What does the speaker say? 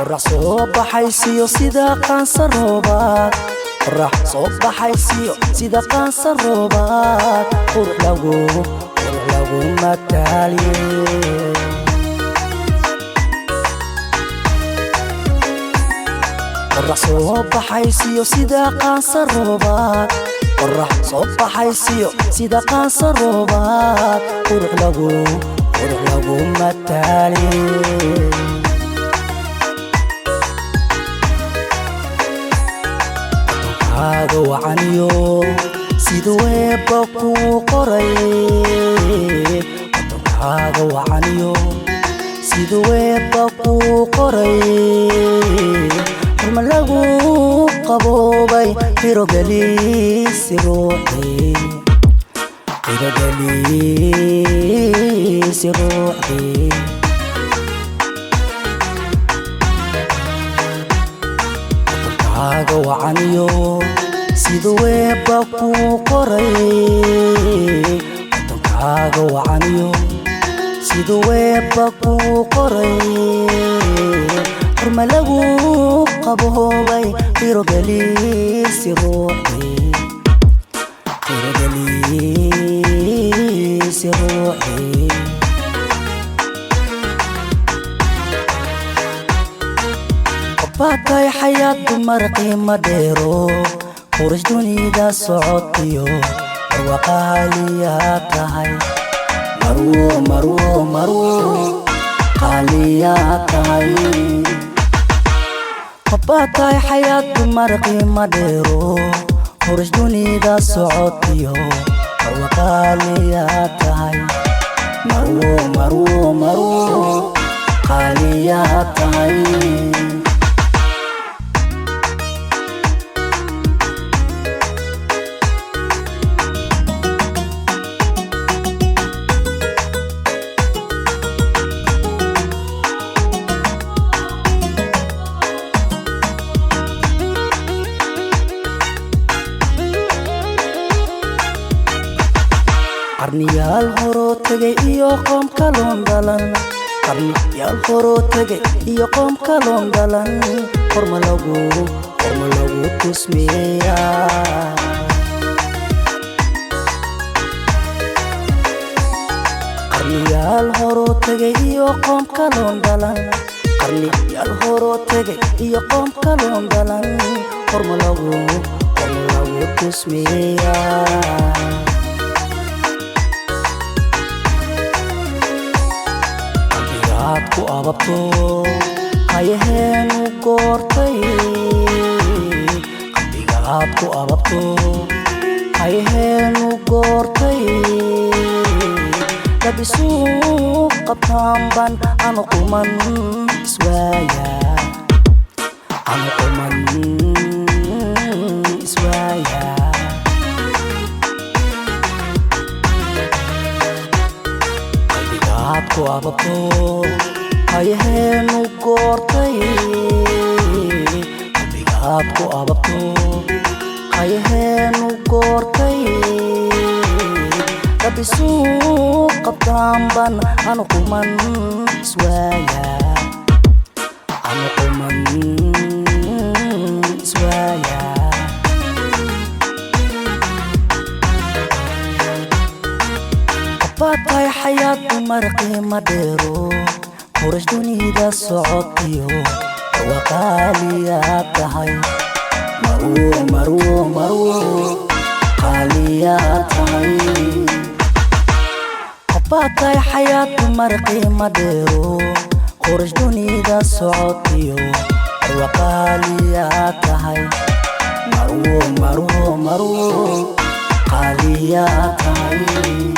qorax soo baxaysiyo sida qaansa roobaad qorax soo baxaysiyo sida qaansa roobaad qurux lagu mataaliye qorax soo baxaysiyo sida qaansa roobaad qorax soo baxaysiyo sida qaansa roobaad qurux lagu mataaliye هذا وعنيو سيدو ويبكو قري هذا وعنيو سيدو ويبكو قري الملغو قبوبي هيرو جليس روحي هيرو جليس روحي هذا وعنيو سيدو ويبكو قري هذا وعنيو سيدو ويبكو قري الملغو قبوبي هيرو جليس روحي هيرو جليس روحي باقي حياة مرقي مديرو قرش دنيدا سعوديو وقاليات هاي مرو قاليات هاي باقي حياة مرقي مديرو قرش دنيدا سعوديو وقاليات هاي مرو قاليات هاي qarniyaal horoo tagay iyo qoom kaloon dhalan qarniyaal horoo tagay iyo qoom kaloon dhalan horma lagu tusmeeyaa qarniyaal horoo tagay iyo qoom kaloon dhalan qarniyaal horoo tagay iyo qoom kaloon dhalan horma lagu tusmeeyaa ku ababto qayaheenu goortay qalbigaad ku ababto qayaheenu goortay labisuu qabtaanban anu quman iswaaya qalbigaad ku ababto qayaheenu goortay qalbigaad ku ababto qayaheenu goortay labisuu qabtaanban anu quman iswaaya باقي حياة مرقي مديرو قرش دنيدا سعوديو وقاليات هاي مرو قاليات هاي باقي حياة مرقي مديرو قرش دنيدا سعوديو وقاليات هاي مرو قاليات هاي